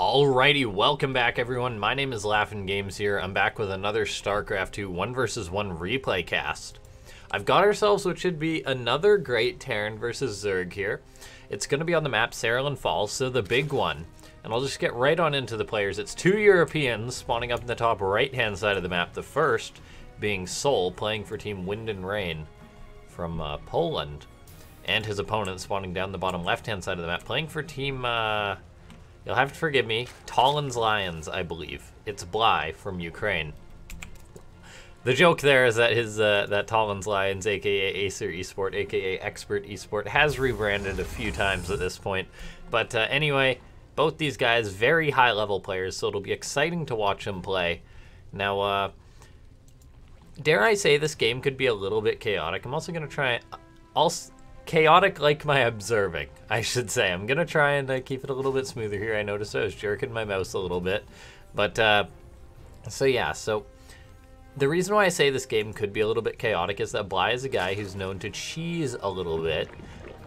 Alrighty, welcome back everyone. My name is LaughNgamez here. I'm back with another Starcraft 2 1 vs 1 replay cast. I've got ourselves what should be another great Terran versus Zerg here. It's going to be on the map Cerulean Falls, so the big one. And I'll just get right on into the players. It's two Europeans spawning up in the top right-hand side of the map. The first being souL, playing for Team Wind and Rain from Poland. And his opponent spawning down the bottom left-hand side of the map, playing for Team... You'll have to forgive me. Talon's Lions, I believe. It's Bly from Ukraine. The joke there is that his that Talon's Lions, aka Acer Esport, aka Expert Esport, has rebranded a few times at this point. But anyway, both these guys very high-level players, so it'll be exciting to watch them play. Now, dare I say this game could be a little bit chaotic. I'm also going to try... chaotic like my observing, I should say. I'm gonna try and keep it a little bit smoother here. I noticed I was jerking my mouse a little bit, but so yeah. So the reason why I say this game could be a little bit chaotic is that Bly is a guy who's known to cheese a little bit,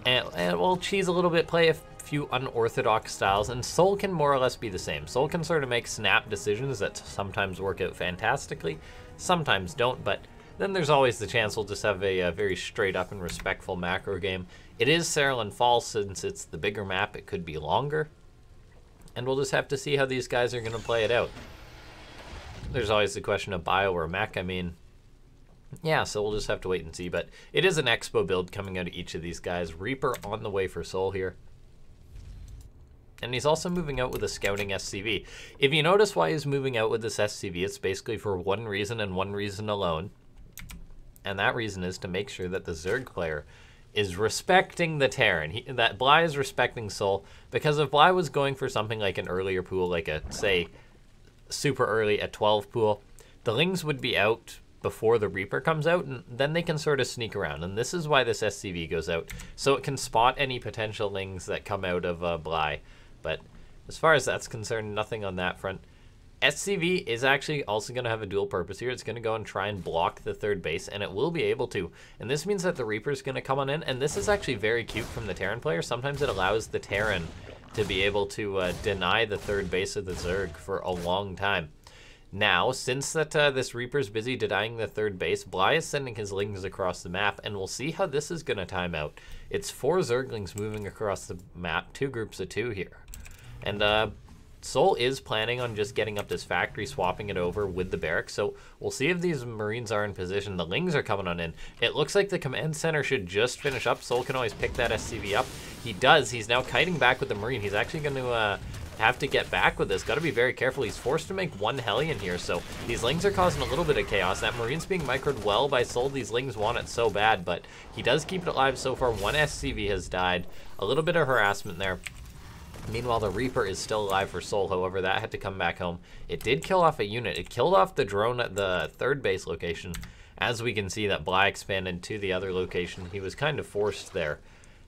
and well, cheese a little bit, play a few unorthodox styles, and souL can more or less be the same. souL can sort of make snap decisions that sometimes work out fantastically, sometimes don't, but then there's always the chance we'll just have a very straight up and respectful macro game. It is Cerulean Falls, since it's the bigger map, it could be longer. And we'll just have to see how these guys are going to play it out. There's always the question of bio or mech. I mean, yeah, so we'll just have to wait and see. But it is an expo build coming out of each of these guys. Reaper on the way for souL here. And he's also moving out with a scouting SCV. If you notice why he's moving out with this SCV, it's basically for one reason and one reason alone. And that reason is to make sure that the Zerg player is respecting the Terran. That Bly is respecting souL, because if Bly was going for something like an earlier pool, like a, say, super early at 12 pool, the Lings would be out before the Reaper comes out, and then they can sort of sneak around. And this is why this SCV goes out, so it can spot any potential Lings that come out of Bly. But as far as that's concerned, nothing on that front. SCV is actually also going to have a dual purpose here. It's going to go and try and block the third base, and it will be able to. And this means that the Reaper is going to come on in, and this is actually very cute from the Terran player. Sometimes it allows the Terran to be able to deny the third base of the Zerg for a long time. Now, since that this Reaper's busy denying the third base, Bly is sending his Lings across the map, and we'll see how this is going to time out. It's 4 Zerglings moving across the map, 2 groups of 2 here. And souL is planning on just getting up this factory, swapping it over with the barracks, so we'll see if these Marines are in position. The Lings are coming on in. It looks like the command center should just finish up. souL can always pick that SCV up. He does. He's now kiting back with the Marine. He's actually going to have to get back with this. Got to be very careful. He's forced to make 1 Hellion here, so these Lings are causing a little bit of chaos. That Marine's being microed well by souL. These Lings want it so bad, but he does keep it alive so far. 1 SCV has died. A little bit of harassment there. Meanwhile, the Reaper is still alive for souL, however, that had to come back home. It did kill off a unit. It killed off the drone at the third base location. As we can see, that Bly expanded to the other location. He was kind of forced there.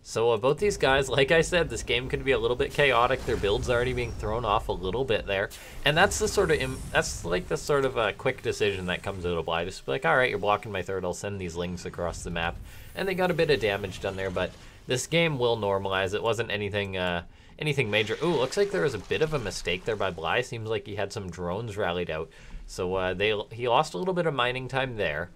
So both these guys, like I said, this game could be a little bit chaotic. Their build's already being thrown off a little bit there. And that's the sort of, quick decision that comes out of Bly. Just be like, all right, you're blocking my third. I'll send these Lings across the map. And they got a bit of damage done there, but this game will normalize. It wasn't anything major. Ooh, looks like there was a bit of a mistake there by Bly. Seems like he had some drones rallied out. So he lost a little bit of mining time there.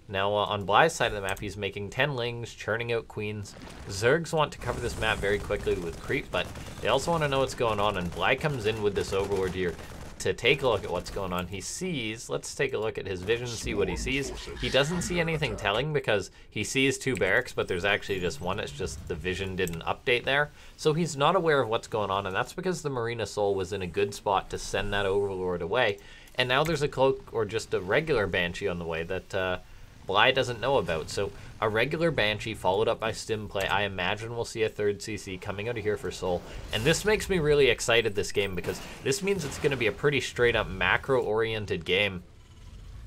Now on Bly's side of the map, he's making 10 Lings, churning out Queens. Zergs want to cover this map very quickly with creep, but they also want to know what's going on, and Bly comes in with this Overlord here to take a look at what's going on. He sees, let's take a look at his vision, see what he sees. He doesn't see anything telling because he sees 2 barracks, but there's actually just 1. It's just the vision didn't update there. So he's not aware of what's going on, and that's because the Marina souL was in a good spot to send that Overlord away. And now there's a cloak or just a regular Banshee on the way that Bly doesn't know about. So a regular Banshee followed up by stim play. I imagine we'll see a 3rd CC coming out of here for souL. And this makes me really excited this game, because this means it's going to be a pretty straight up macro oriented game.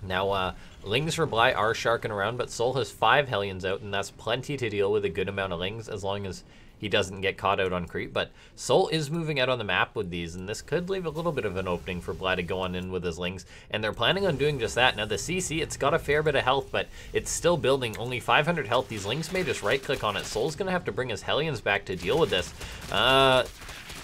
Now Lings for Bly are sharking around, but souL has 5 Hellions out, and that's plenty to deal with a good amount of Lings as long as he doesn't get caught out on creep. But souL is moving out on the map with these, and this could leave a little bit of an opening for Bly to go on in with his Lings, and they're planning on doing just that. Now the CC, it's got a fair bit of health, but it's still building. Only 500 health. These Lings may just right click on it. souL's gonna have to bring his Hellions back to deal with this.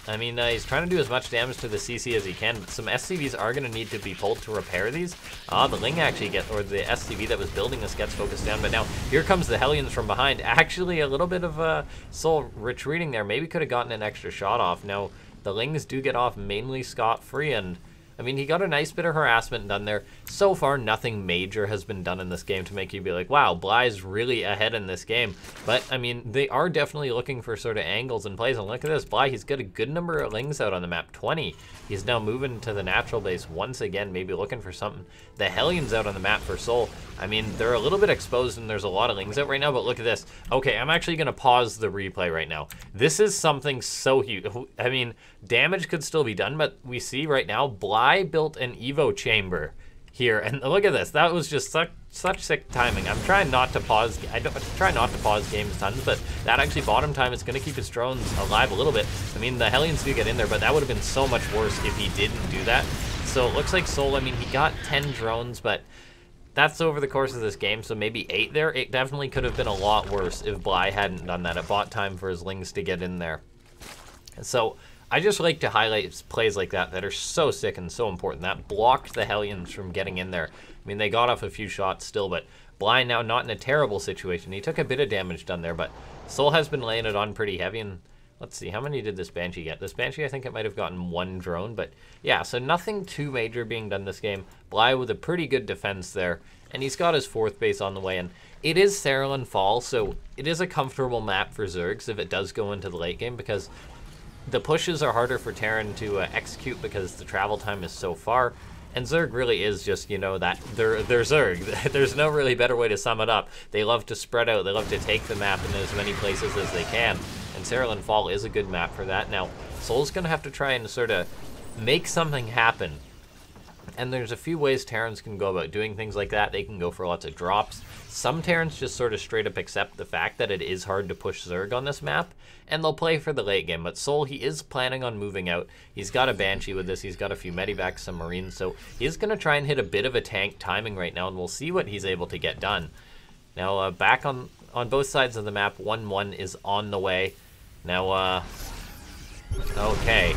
I mean, he's trying to do as much damage to the CC as he can, but some SCVs are going to need to be pulled to repair these. The Ling actually or the SCV that was building this gets focused down, but now here comes the Hellions from behind. Actually, a little bit of souL retreating there. Maybe could have gotten an extra shot off. Now, the Lings do get off mainly scot-free, and I mean, he got a nice bit of harassment done there. So far, nothing major has been done in this game to make you be like, wow, Bly's really ahead in this game. But, I mean, they are definitely looking for sort of angles and plays. And look at this, Bly, he's got a good number of Lings out on the map, 20. He's now moving to the natural base once again, maybe looking for something. The Hellions out on the map for souL. I mean, they're a little bit exposed and there's a lot of Lings out right now, but look at this. Okay, I'm actually going to pause the replay right now. This is something so huge. I mean, damage could still be done, but we see right now, Bly built an Evo chamber here, and look at this. That was just such sick timing. I'm trying not to pause. I try not to pause games tons, but that actually bottom time is going to keep his drones alive a little bit. I mean, the Hellions do get in there, but that would have been so much worse if he didn't do that. So it looks like souL, I mean, he got 10 drones, but that's over the course of this game, so maybe 8 there. It definitely could have been a lot worse if Bly hadn't done that. It bought time for his Lings to get in there. So I just like to highlight plays like that are so sick and so important. That blocked the Hellions from getting in there. I mean, they got off a few shots still, but Bly now not in a terrible situation. He took a bit of damage done there, but souL has been laying it on pretty heavy. And let's see, how many did this Banshee get? This Banshee, I think it might have gotten 1 drone, but yeah, so nothing too major being done this game. Bly with a pretty good defense there, and he's got his 4th base on the way, and it is Cerulean Fall, so it is a comfortable map for Zergs if it does go into the late game, because the pushes are harder for Terran to execute because the travel time is so far. And Zerg really is just, you know, that they're Zerg. There's no really better way to sum it up. They love to spread out. They love to take the map in as many places as they can. And Cerulean Fall is a good map for that. Now, souL's going to have to try and sort of make something happen. And there's a few ways Terrans can go about doing things like that. They can go for lots of drops. Some Terrans just sort of straight up accept the fact that it is hard to push Zerg on this map, and they'll play for the late game. But souL, he is planning on moving out. He's got a Banshee with this. He's got a few Medivacs, some Marines, so he's going to try and hit a bit of a tank timing right now, and we'll see what he's able to get done. Now, back on both sides of the map, 1-1 is on the way. Now, okay.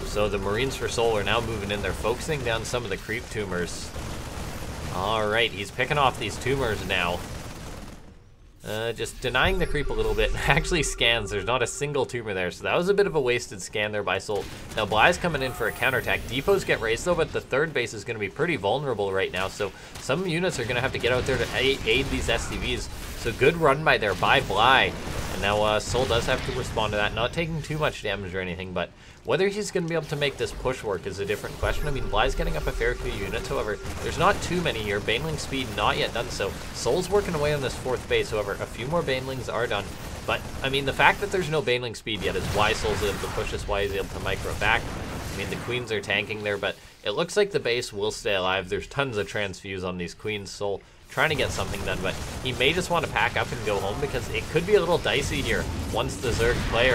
So the Marines for souL are now moving in. They're focusing down some of the creep tumors. Alright, he's picking off these tumors now. Just denying the creep a little bit. Actually scans. There's not a single tumor there, so that was a bit of a wasted scan there by souL. Now Bly's coming in for a counterattack. Depots get raised though, but the 3rd base is going to be pretty vulnerable right now, so some units are going to have to get out there to aid these SCVs. So good run by there by Bly. And now souL does have to respond to that, not taking too much damage or anything, but whether he's going to be able to make this push work is a different question. I mean, Bly's getting up a fair few units, however, there's not too many here. Baneling speed not yet done, so soul's working away on this 4th base, however, a few more Banelings are done. But, I mean, the fact that there's no Baneling speed yet is why soul's able to push this, why he's able to micro back. I mean, the queens are tanking there, but it looks like the base will stay alive. There's tons of transfuse on these queens, souL trying to get something done, but he may just want to pack up and go home because it could be a little dicey here once the Zerg player,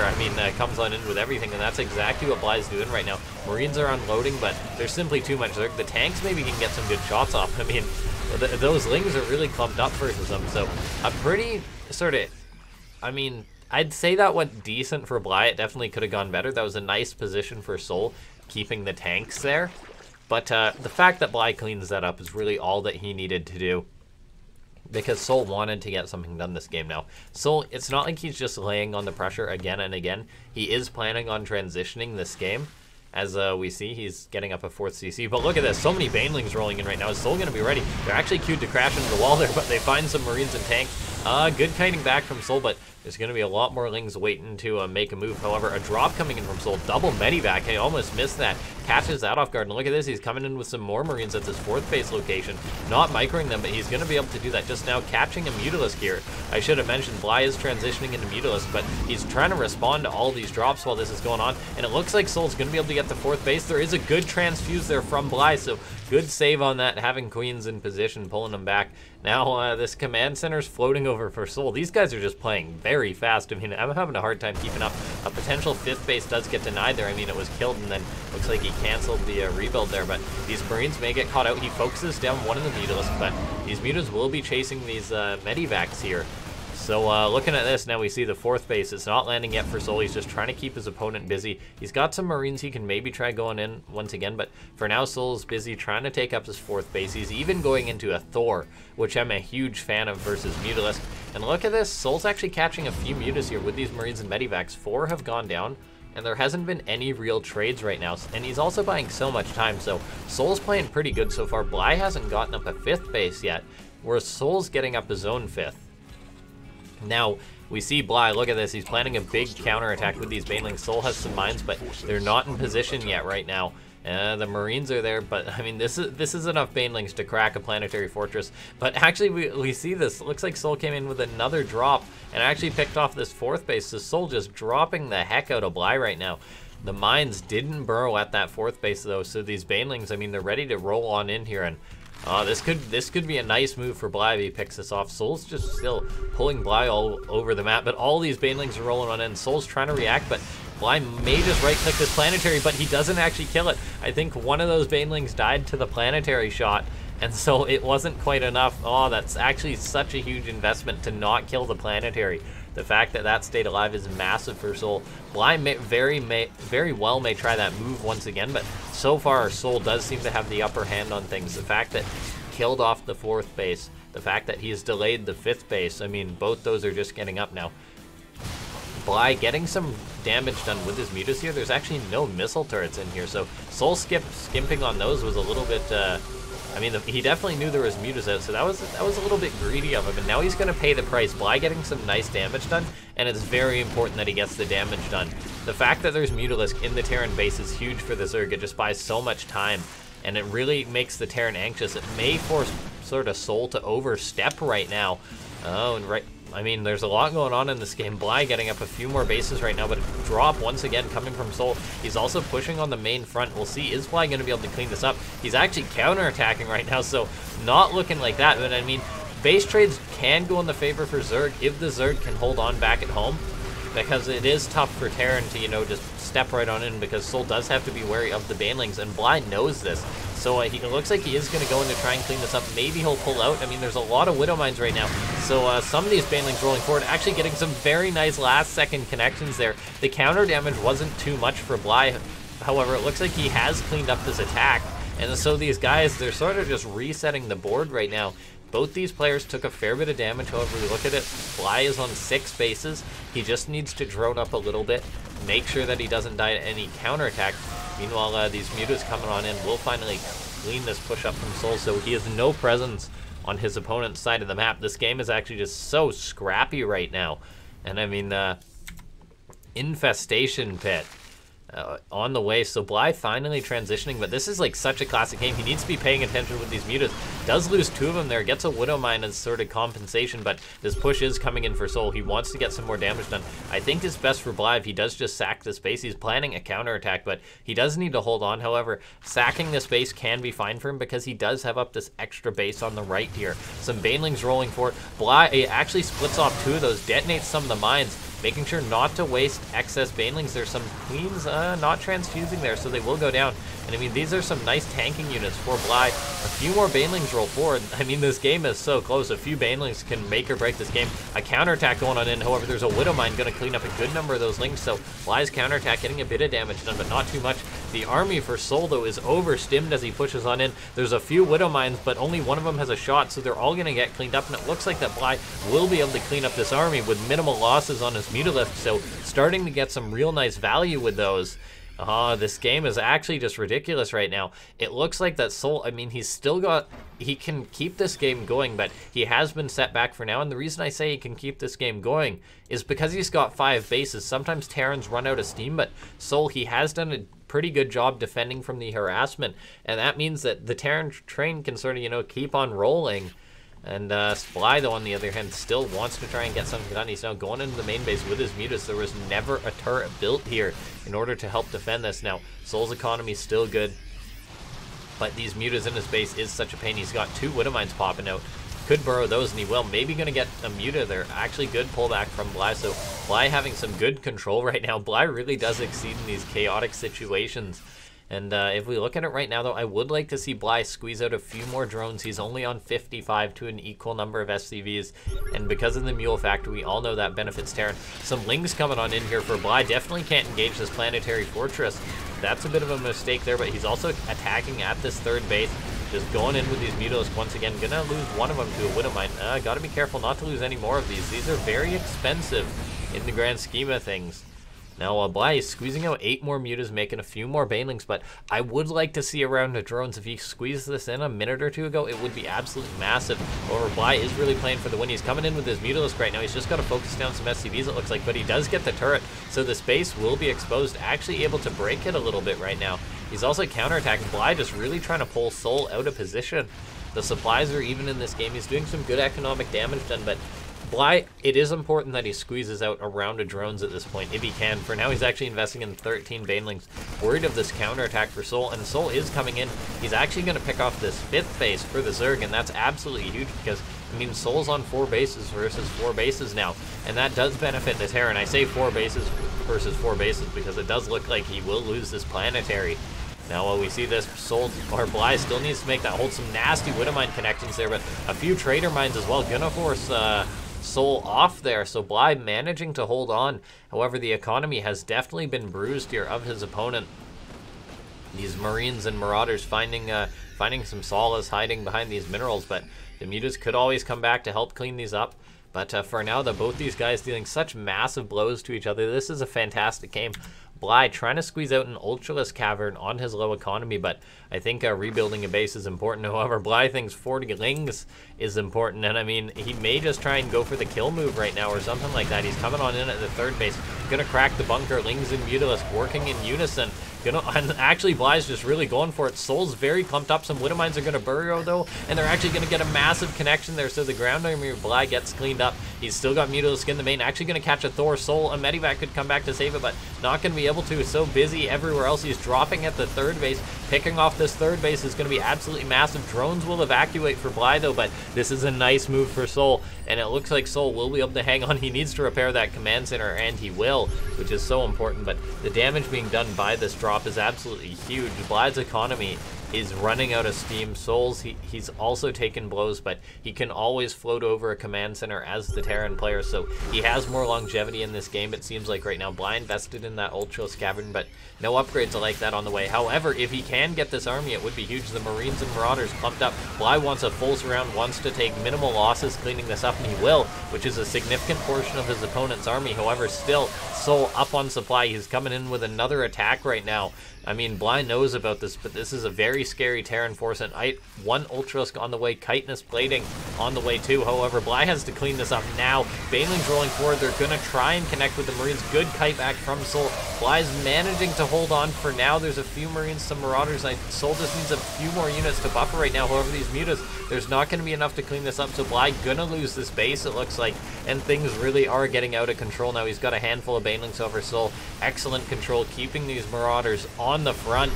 comes on in with everything, and that's exactly what Bly's doing right now. Marines are unloading, but there's simply too much Zerg. The tanks maybe can get some good shots off. I mean, those Lings are really clumped up versus them, so a pretty sort of, I mean, I'd say that went decent for Bly. It definitely could have gone better. That was a nice position for souL, keeping the tanks there. But the fact that Bly cleans that up is really all that he needed to do, because souL wanted to get something done this game now. souL, it's not like he's just laying on the pressure again and again. He is planning on transitioning this game. As we see, he's getting up a 4th CC. But look at this, so many Banelings rolling in right now. Is souL going to be ready? They're actually queued to crash into the wall there, but they find some Marines and tanks. Good kiting back from souL, but there's going to be a lot more Lings waiting to make a move. However, a drop coming in from souL. Double Medivac. He almost missed that. Catches that off guard. And look at this. He's coming in with some more Marines at this 4th base location. Not microing them, but he's going to be able to do that. Just now catching a Mutalisk here. I should have mentioned Bly is transitioning into Mutalisk, but he's trying to respond to all these drops while this is going on. And it looks like soul's going to be able to get the 4th base. There is a good transfuse there from Bly, so good save on that, having queens in position, pulling them back. Now this command center's floating over for souL. These guys are just playing very fast. I mean, I'm having a hard time keeping up. A potential 5th base does get denied there. I mean, it was killed, and then looks like he canceled the rebuild there, but these Marines may get caught out. He focuses down one of the Mutalisks, but these Mutants will be chasing these Medivacs here. So looking at this, now we see the 4th base. It's not landing yet for souL. He's just trying to keep his opponent busy. He's got some Marines he can maybe try going in once again, but for now souL's busy trying to take up his 4th base. He's even going into a Thor, which I'm a huge fan of versus Mutalisk. And look at this, souL's actually catching a few Mutas here with these Marines and Medivacs. 4 have gone down, and there hasn't been any real trades right now. And he's also buying so much time, so souL's playing pretty good so far. Bly hasn't gotten up a 5th base yet, whereas souL's getting up his own 5th. Now, we see Bly, look at this, he's planning a big counterattack with these banelings. souL has some mines, but they're not in position yet right now. The Marines are there, but I mean, this is enough banelings to crack a planetary fortress. But actually, we see this. It looks like souL came in with another drop and actually picked off this 4th base. So souL just dropping the heck out of Bly right now. The mines didn't burrow at that 4th base though, so these banelings, I mean, they're ready to roll on in here. And this could be a nice move for Bly if he picks this off. souL's just still pulling Bly all over the map, but all these banelings are rolling on in. souL's trying to react, but Bly may just right-click this planetary, but he doesn't actually kill it. I think one of those banelings died to the planetary shot, and so it wasn't quite enough. Oh, that's actually such a huge investment to not kill the planetary. The fact that that stayed alive is massive for souL. Bly very well may try that move once again, but so far souL does seem to have the upper hand on things. The fact that he killed off the 4th base, the fact that he's delayed the 5th base, I mean, both those are just getting up now. Bly getting some damage done with his Mutas here. There's actually no missile turrets in here, so souL skimping on those was a little bit, I mean, he definitely knew there was Mutas out, so that was a little bit greedy of him, and now he's going to pay the price. Bly getting some nice damage done, and it's very important that he gets the damage done. The fact that there's Mutalisk in the Terran base is huge for the Zerg. It just buys so much time, and it really makes the Terran anxious. It may force sort of souL to overstep right now. Oh, and right, I mean, there's a lot going on in this game. Bly getting up a few more bases right now, but a drop once again coming from souL. He's also pushing on the main front. We'll see, is Bly going to be able to clean this up? He's actually counterattacking right now, so not looking like that. But I mean, base trades can go in the favor for Zerg if the Zerg can hold on back at home, because it is tough for Terran to, you know, just step right on in, because souL does have to be wary of the banelings, and Bly knows this. So it looks like he is going to go in to try and clean this up. Maybe he'll pull out. I mean, there's a lot of Widow Mines right now. So some of these banelings rolling forward, actually getting some very nice last-second connections there. The counter damage wasn't too much for Bly. However, it looks like he has cleaned up his attack. And so these guys, they're sort of just resetting the board right now. Both these players took a fair bit of damage. However, we look at it, Bly is on 6 bases. He just needs to drone up a little bit, make sure that he doesn't die to any counterattack. Meanwhile, these Mutas coming on in will finally clean this push up from souL, so he has no presence on his opponent's side of the map. This game is actually just so scrappy right now. And I mean, Infestation Pit on the way. So Bly finally transitioning, but this is like such a classic game. He needs to be paying attention with these Mutas. Does lose 2 of them there, gets a Widow Mine as sort of compensation, but this push is coming in for souL. He wants to get some more damage done. I think it's best for Bly if he does just sack this base. He's planning a counterattack, but he does need to hold on. However, sacking this base can be fine for him because he does have up this extra base on the right here. Some banelings rolling forward. Bly actually splits off 2 of those, detonates some of the mines, making sure not to waste excess banelings. There's some queens not transfusing there, so they will go down. And I mean, these are some nice tanking units for Bly. A few more banelings roll forward. I mean, this game is so close. A few banelings can make or break this game. A counterattack going on in. However, there's a Widow Mine going to clean up a good number of those links. So Bly's counterattack getting a bit of damage done, but not too much. The army for souL, though, is overstimmed as he pushes on in. There's a few Widow Mines, but only one of them has a shot, so they're all going to get cleaned up. And it looks like that Bly will be able to clean up this army with minimal losses on his Mutalisk. So starting to get some real nice value with those. This game is actually just ridiculous right now. It looks like that souL, I mean, he can keep this game going, but he has been set back for now. And the reason I say he can keep this game going is because he's got 5 bases. Sometimes Terrans run out of steam, but souL, he has done a pretty good job defending from the harassment. And that means that the Terran train can sort of, you know, keep on rolling. And Bly, though, on the other hand, still wants to try and get something done. He's now going into the main base with his Mutas. There was never a turret built here in order to help defend this. Now, souL's economy is still good, but these Mutas in his base is such a pain. He's got 2 Widow Mines popping out. Could burrow those, and he will. Maybe going to get a Muta there. Actually, good pullback from Bly. So Bly having some good control right now. Bly really does exceed in these chaotic situations. And if we look at it right now, though, I would like to see Bly squeeze out a few more drones. He's only on 55 to an equal number of SCVs. And because of the Mule factor, we all know that benefits Terran. Some Lings coming on in here for Bly. Definitely can't engage this planetary fortress. That's a bit of a mistake there, but he's also attacking at this third base. Just going in with these Mutalisks once again. Gonna lose one of them to a Widowmine. Gotta be careful not to lose any more of these. These are very expensive in the grand scheme of things. Now, Bly is squeezing out 8 more Mutas, making a few more Banelings, but I would like to see a round of drones. If he squeezed this in a minute or two ago, it would be absolutely massive. However, Bly is really playing for the win. He's coming in with his Mutalisk right now. He's just got to focus down some SCVs, it looks like, but he does get the turret, so the space will be exposed, actually able to break it a little bit right now. He's also counterattacking. Bly just really trying to pull souL out of position. The supplies are even in this game. He's doing some good economic damage done, but Bly, it is important that he squeezes out a round of drones at this point, if he can. For now, he's actually investing in 13 Banelings, worried of this counterattack for souL, and souL is coming in. He's actually going to pick off this 5th base for the Zerg, and that's absolutely huge because, I mean, souL's on 4 bases versus 4 bases now, and that does benefit the Terran. I say 4 bases versus 4 bases because it does look like he will lose this planetary. Now, we see this souL, or Bly still needs to make that hold. Some nasty Widowmine connections there, but a few Trader Mines as well. Gonna force souL off there, so Bly managing to hold on. However, the economy has definitely been bruised here of his opponent. These Marines and Marauders finding some solace hiding behind these minerals, but the Mutas could always come back to help clean these up. But for now, both these guys dealing such massive blows to each other. This is a fantastic game. Bly trying to squeeze out an Ultralisk Cavern on his low economy, but I think rebuilding a base is important. However, Bly thinks 40 Lings is important, and I mean, he may just try and go for the kill move right now or something like that. He's coming on in at the third base, gonna crack the bunker. Lings and Mutalisk working in unison. And actually, Bly's just really going for it. souL's very clumped up. Some Widowmines are going to burrow, though, and they're actually going to get a massive connection there, so the ground army of Bly gets cleaned up. He's still got Mutalisk in the main. Actually going to catch a Thor. souL, a Medivac could come back to save it, but not going to be able to. He's so busy everywhere else. He's dropping at the third base. Picking off this third base is going to be absolutely massive. Drones will evacuate for Bly, though, but this is a nice move for souL, and it looks like souL will be able to hang on. He needs to repair that command center, and he will, which is so important, but the damage being done by this drop is absolutely huge. Bly's economy is running out of steam. souL's, he's also taken blows, but he can always float over a command center as the Terran player, so he has more longevity in this game, it seems like right now. Bly invested in that Ultralisk Cavern, but no upgrades like that on the way. However, if he can get this army, it would be huge. The Marines and Marauders clumped up. Bly wants a full surround, wants to take minimal losses cleaning this up, and he will, which is a significant portion of his opponent's army. However, still, souL up on supply. He's coming in with another attack right now. I mean, Bly knows about this, but this is a very scary Terran force, and one Ultralisk on the way, chitinous plating on the way too. However, Bly has to clean this up now. Banelings rolling forward. They're going to try and connect with the Marines. Good kite back from souL. Bly's managing to hold on for now. There's a few Marines, some Marauders. souL just needs a few more units to buffer right now. However, these Mutas, there's not going to be enough to clean this up, so Bly gonna lose this base, it looks like, and things really are getting out of control now. He's got a handful of Banelings over souL. Excellent control, keeping these Marauders on the front.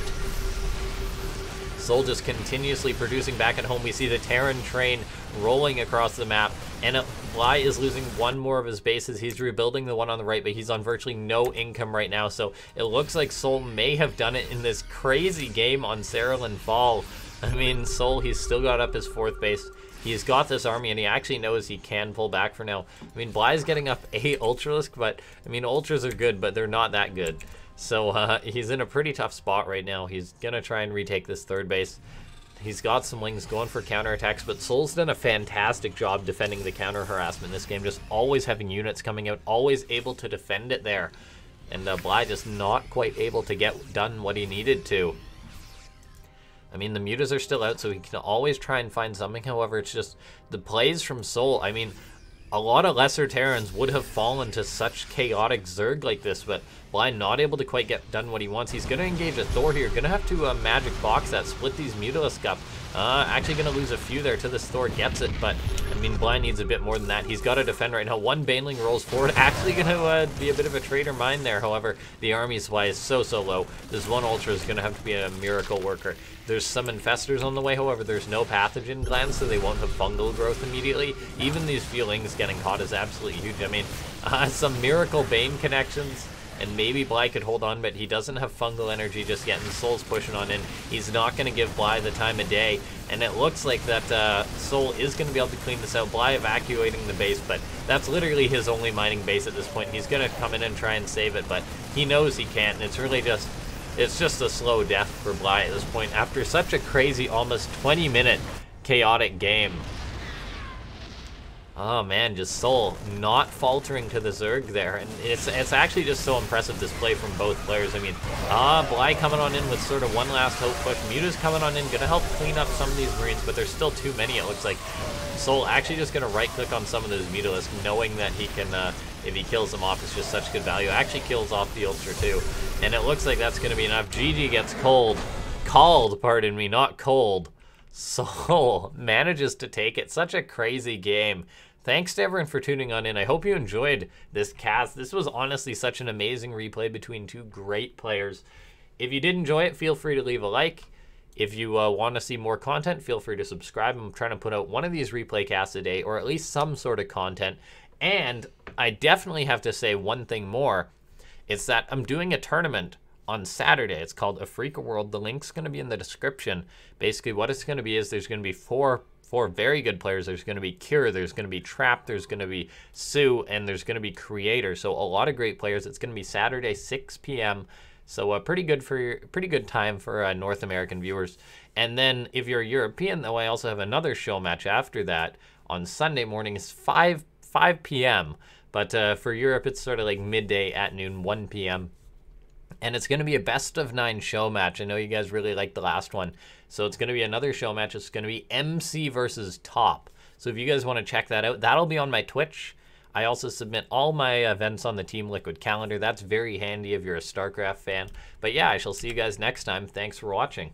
souL just continuously producing back at home. We see the Terran train rolling across the map, and Bly is losing one more of his bases. He's rebuilding the one on the right, but he's on virtually no income right now, so it looks like souL may have done it in this crazy game on Cerulean Fall. I mean, souL, he's still got up his 4th base. He's got this army, and he actually knows he can pull back for now. I mean, Bly's getting up 8 Ultralisk, but, I mean, Ultras are good, but they're not that good. So, he's in a pretty tough spot right now. He's gonna try and retake this 3rd base. He's got some Lings going for counterattacks, but souL's done a fantastic job defending the counter harassment in this game, just always having units coming out, always able to defend it there. And Bly just not quite able to get done what he needed to. I mean, the Mutas are still out, so he can always try and find something. However, it's just the plays from souL. I mean, a lot of lesser Terrans would have fallen to such chaotic Zerg like this, but Bly not able to quite get done what he wants. He's going to engage a Thor here. Going to have to magic box that, split these Mutalisk up. Actually going to lose a few there till this Thor gets it, but I mean, Bly needs a bit more than that. He's got to defend right now. One Baneling rolls forward. Actually going to be a bit of a traitor mine there. However, the army supply is so low. This one Ultra is going to have to be a miracle worker. There's some infestors on the way, however, there's no pathogen glands, so they won't have fungal growth immediately. Even these few Lings getting caught is absolutely huge. I mean, some Miracle Bane connections. and maybe Bly could hold on, but he doesn't have fungal energy just yet, and souL's pushing on in. He's not going to give Bly the time of day, and it looks like that souL is going to be able to clean this out. Bly evacuating the base, but that's literally his only mining base at this point. He's going to come in and try and save it, but he knows he can't, and it's really just... It's just a slow death for Bly at this point after such a crazy, almost 20-minute chaotic game. Oh man, just souL not faltering to the Zerg there, and it's actually just so impressive display from both players. I mean, Bly coming on in with sort of one last hope push. Muta's coming on in, gonna help clean up some of these Marines, but there's still too many, it looks like. souL actually just gonna right-click on some of those Mutalisks, knowing that he can, if he kills them off, it's just such good value. Actually kills off the Ultra too, and it looks like that's gonna be enough. GG gets called, pardon me, not cold. souL manages to take it. Such a crazy game. Thanks to everyone for tuning on in. I hope you enjoyed this cast. This was honestly such an amazing replay between two great players. If you did enjoy it, feel free to leave a like. If you want to see more content, feel free to subscribe. I'm trying to put out one of these replay casts a day, or at least some sort of content. And I definitely have to say one thing more. It's that I'm doing a tournament on Saturday. It's called A Freak World. The link's going to be in the description. Basically, what it's going to be is there's going to be four very good players. There's going to be Cure, there's going to be Trap, there's going to be souL, and there's going to be Creator. So a lot of great players. It's going to be Saturday, 6 p.m. So pretty good time for North American viewers. And then if you're European, though, I also have another show match after that on Sunday morning. It's 5 p.m. But for Europe, it's sort of like midday at noon, 1 p.m. And it's going to be a best-of-9 show match. I know you guys really liked the last one. So it's going to be another show match. It's going to be MC versus Top. So if you guys want to check that out, that'll be on my Twitch. I also submit all my events on the Team Liquid calendar. That's very handy if you're a StarCraft fan. But yeah, I shall see you guys next time. Thanks for watching.